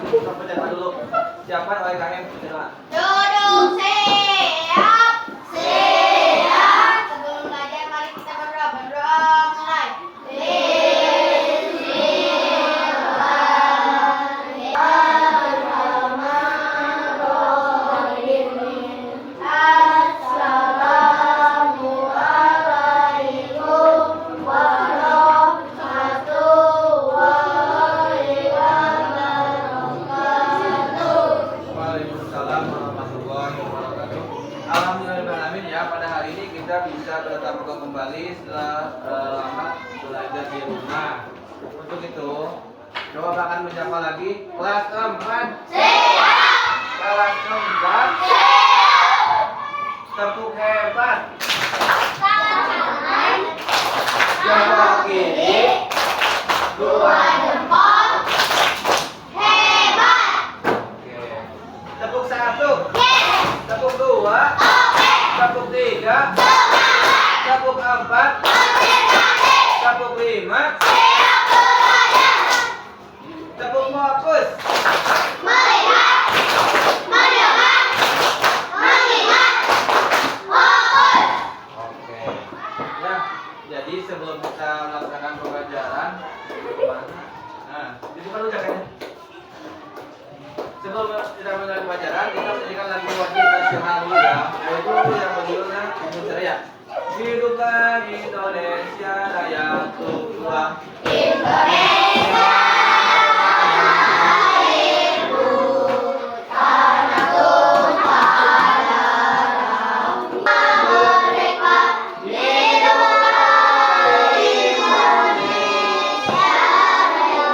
Kita baca doa dulu. Siapa oleh KM baca doa? Duduk siap, siap. Sebelum belajar mari kita berdoa. Berdoa mulai. Waalaikumsalam warahmatullahi wabarakatuh. Alhamdulillahirrahmanirrahim ya, pada hari ini kita bisa bertatap muka kembali setelah lama belajar di rumah. Untuk itu, coba akan menyapa lagi kelas 4. Kelas 4. Tepuk hebat. Jempol kiri, dua Jempol hebat. Oke. Tepuk 1. Yes. Tepuk 2. Oke. Tepuk 3. Semangat. Tepuk 4. Konsentrasi. Tepuk 5. Siap belajar. Tepuk fokus. Melihat, mendengar, mengingat, fokus. Oke. Ya, jadi sebelum kita melaksanakan pembelajaran, nah, itu kan udah kayaknya. Sebelum kita mulai pembelajaran, kita menjadikan lagu wajib nasional dulu ya, yaitu yang berjudulnya Indonesia Raya. Hiduplah Indonesia Raya, Tuhan. Indonesia airku, tanah tumpah merdeka, hiduplah Indonesia Raya.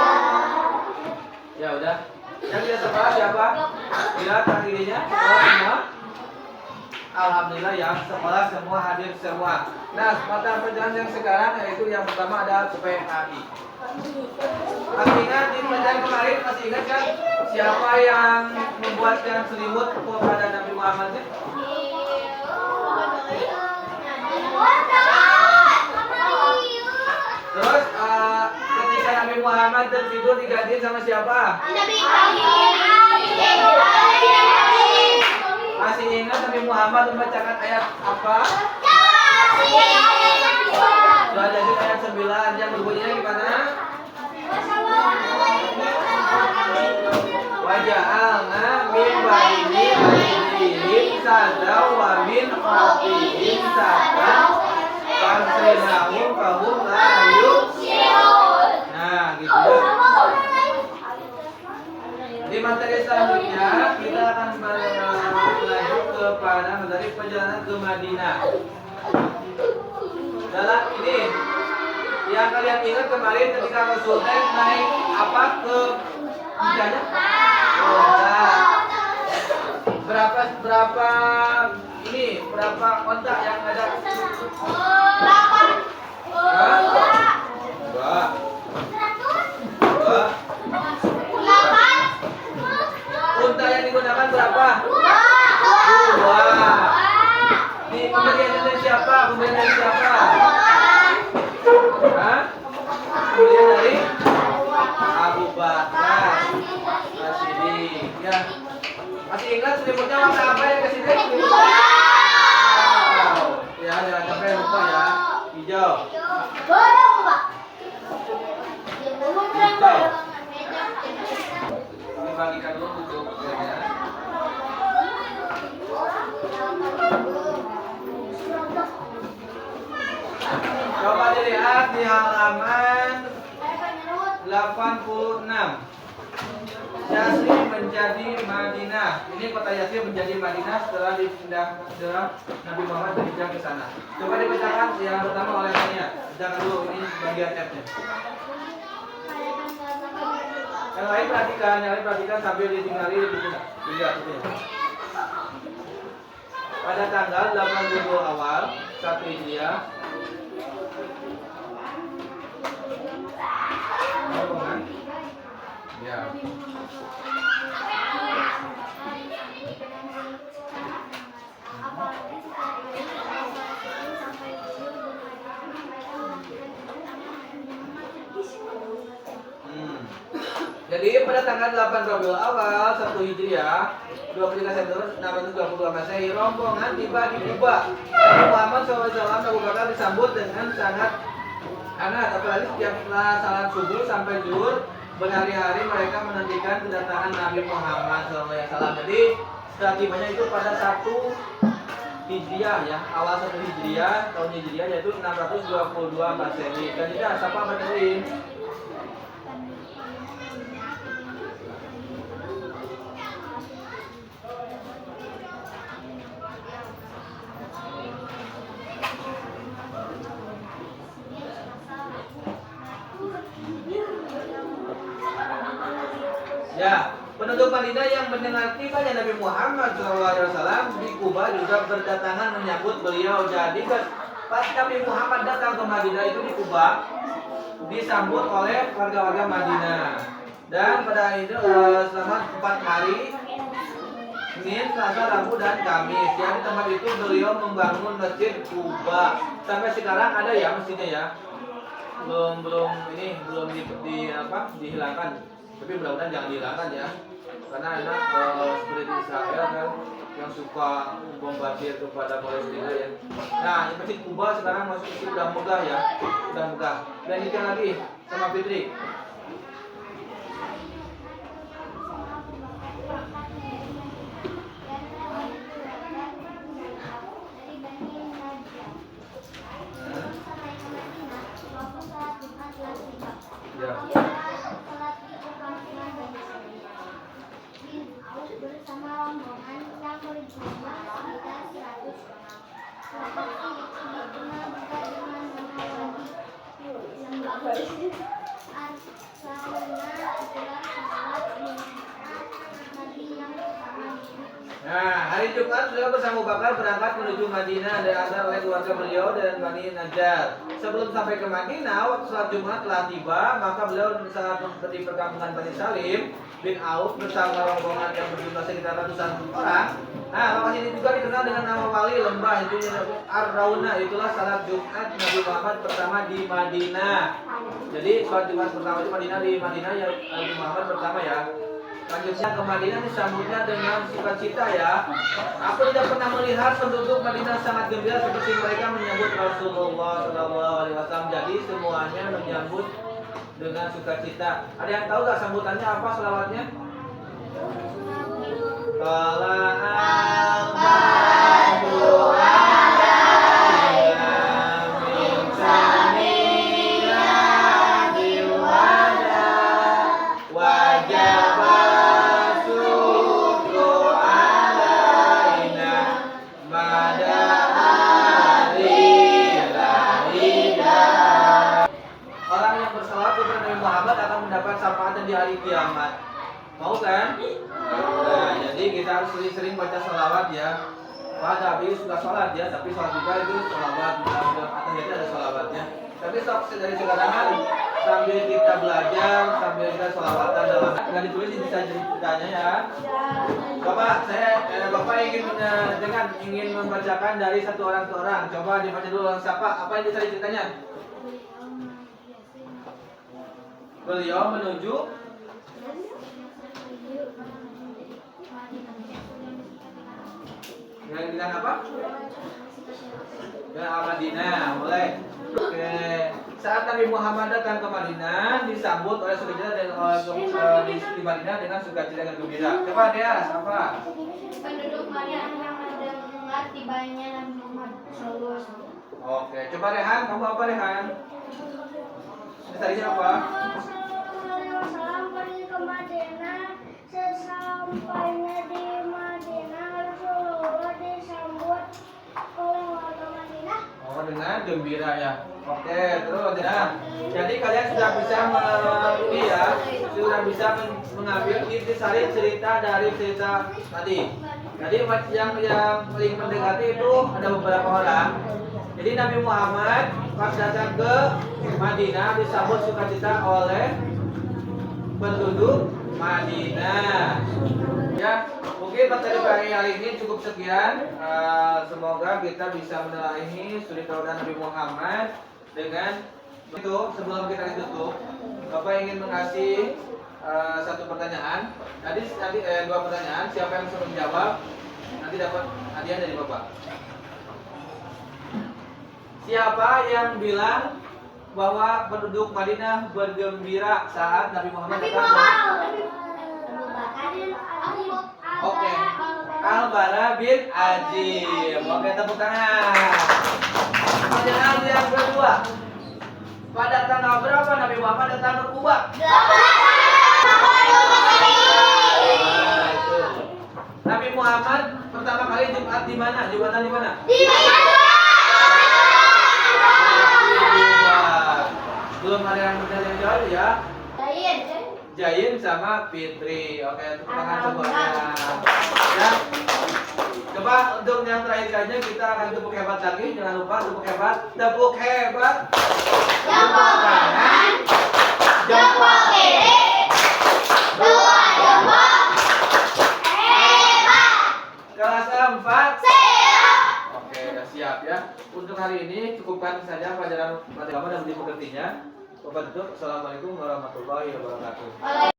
Ya udah. Yang tidak sekolah siapa? Lihat dirinya. Sekolah semua. Alhamdulillah ya, sekolah semua hadir semua. Nah, mata pelajaran yang sekarang yaitu yang pertama adalah PAI. Masih ingat di pelajaran kemarin, masih ingat kan siapa yang membuatkan selimut kepada Nabi Muhammad? Terus ketika Nabi Muhammad tertidur digantiin sama siapa? Nabi Ibrahim. Masih ingat Nabi Muhammad membacakan ayat apa? Surah Yasin ayat 9 yang berbunyinya gimana? Waja'alna min baini aydihim saddaw wa min khalfihim saddaw fansaynahum fahum la yubsirun. Nah, gitu ya. Di materi selanjutnya kita akan berlanjut kepada materi perjalanan ke Madinah. Dalam ini yang kalian ingat kemarin ketika Rasulullah naik apa ke Madinah? Berapa onta yang ada? Hah? Dua. Unta yang digunakan berapa? Dua. Di pemberian dari siapa? Pemberian dari siapa? Hah? Pemberian dari Abu Bakar As-Siddiq. Ya. Masih ingat selimutnya warna apa yang kasih dek? Wow. Ya, jangan sampai lupa ya. Hijau. Hijau. Dibagikan dulu untuk ya. Coba dilihat di halaman 86. Yasri menjadi Madinah. Ini kota Yasri menjadi Madinah setelah dipindah setelah Nabi Muhammad berhijrah ke sana. Coba dibacakan yang pertama oleh Tania. Jangan dulu ini bagian F-nya. Yang lain perhatikan sambil ditinggali di buku. Lihat ini. Pada tanggal 8 awal 1 Hijriah. Ya. Hmm. Jadi pada tanggal 8 Rabiul Awal 1 Hijriah 23 September 622 Masehi, rombongan tiba di Kuba. Nabi Muhammad SAW Abu Bakar disambut dengan sangat hangat, apalagi setiap setelah salat subuh sampai zuhur berhari-hari mereka menantikan kedatangan Nabi Muhammad SAW. Jadi setelah tibanya itu pada 1 Hijriah ya, awal 1 Hijriah, tahun Hijriah yaitu 622 Masehi. Dan tidak siapa benerin. Ya, penduduk Madinah yang mendengar tibanya Nabi Muhammad SAW di Kuba juga berdatangan menyambut beliau. Jadi pas Nabi Muhammad datang ke Madinah itu di Kuba disambut oleh warga-warga Madinah. Dan pada itu selama 4 hari, Senin, Selasa, Rabu, dan Kamis. Ya, di tempat itu beliau membangun masjid Kuba. Sampai sekarang ada ya masjidnya ya. Belum dihilangkan. Tapi mudah-mudahan jangan dihilangkan ya, karena enak seperti di Israel kan yang suka bombardir kepada Palestina ya. Nah, di masjid Kuba sekarang masuk itu udah megah ya, udah megah. Dan itu lagi sama Fitri. Ya. Bersama rombongan yang berjumlah sekitar 100 orang. Lokasi itu dikenal juga dengan nama Wadi Arsalna, itulah sahabat Nabi yang pertama. Nah, hari Jumat beliau bersama Abu Bakar berangkat menuju Madinah dan diantar oleh keluarga beliau dan Bani Najjar. Sebelum sampai ke Madinah, waktu sholat Jumat telah tiba, maka beliau saat di perkampungan Bani Salim bin Auf bersama rombongan yang berjumlah sekitar ratusan orang. Nah, lokasi ini juga dikenal dengan nama wali lembah, itu Ar-Rauna. Itulah salat Jumat Nabi Muhammad pertama di Madinah. Jadi sholat Jumat pertama di Madinah ya Nabi Muhammad pertama ya. Lanjutnya ke Madinah disambutnya dengan sukacita ya. Aku tidak pernah melihat penduduk Madinah sangat gembira seperti mereka menyambut Rasulullah SAW. Jadi semuanya menyambut dengan sukacita. Ada yang tahu gak sambutannya apa selawatnya? Orang yang bersalawat kepada Nabi Muhammad akan mendapat syafaat di hari kiamat. Mau kan? Nah, jadi kita harus sering-sering baca salawat ya. Pak Nabi suka sholat ya, tapi sholat juga itu salawat. Atas itu ada salawatnya. Tapi dari sekarang sambil kita belajar, sambil kita salawatan dalam nggak ditulis bisa ceritanya ya. Bapak, Bapak ingin membacakan dari satu orang ke orang. Coba dibaca dulu siapa? Apa yang dicari ceritanya? Beliau menuju dengan apa? Dengan Al-Madinah, boleh. Oke. Saat Nabi Muhammad datang ke Madinah, disambut oleh sukacita dan di Madinah dengan sukacita dan gembira. Coba dia, siapa? Penduduk Madinah yang mendengar tibanya Nabi Muhammad SAW. Oke, coba Rehan, kamu apa Rehan? Tadinya apa? Wasallam pergi ke Madinah. Sesampainya di Madinah, Rasulullah disambut oleh warga Madinah Oh, dengan gembira ya. Oke, terus ya. Jadi kalian sudah bisa mengambil intisari cerita dari cerita tadi. Jadi yang paling mendekati itu ada beberapa orang. Jadi Nabi Muhammad pas datang ke Madinah disambut sukacita oleh penduduk Madinah. Ya, mungkin materi pagi hari ini cukup sekian. Semoga kita bisa menelahi studi tauhid Nabi Muhammad dengan itu. Sebelum kita ditutup, Bapak ingin mengasih satu pertanyaan. Tadi dua pertanyaan. Siapa yang suruh menjawab nanti dapat hadiah dari Bapak. Siapa yang bilang bahwa penduduk Madinah bergembira saat Nabi Muhammad datang? Oke, Al-Bara bin Azim. Oke, tepuk tangan. Pertanyaan yang kedua. Pada tanggal berapa Nabi Muhammad datang ke Kuba? Nah, itu. Nabi Muhammad pertama kali Jumat di mana? Jumatan di mana? Di mana? Belum ada yang benar yang jawab ya. Jayin. Jayin sama Fitri. Oke, tepuk tangan semuanya. Ya. Coba untuk yang terakhir kalinya kita akan tepuk hebat lagi. Jangan lupa tepuk hebat. Tepuk hebat. Jempol kanan, jempol kiri, dua jempol. Hebat. Kelas 4. Siap. Oke, udah siap ya. Untuk hari ini cukupkan saja pelajaran matematika dan budi pekertinya. Bapak tutup. Assalamualaikum warahmatullahi wabarakatuh.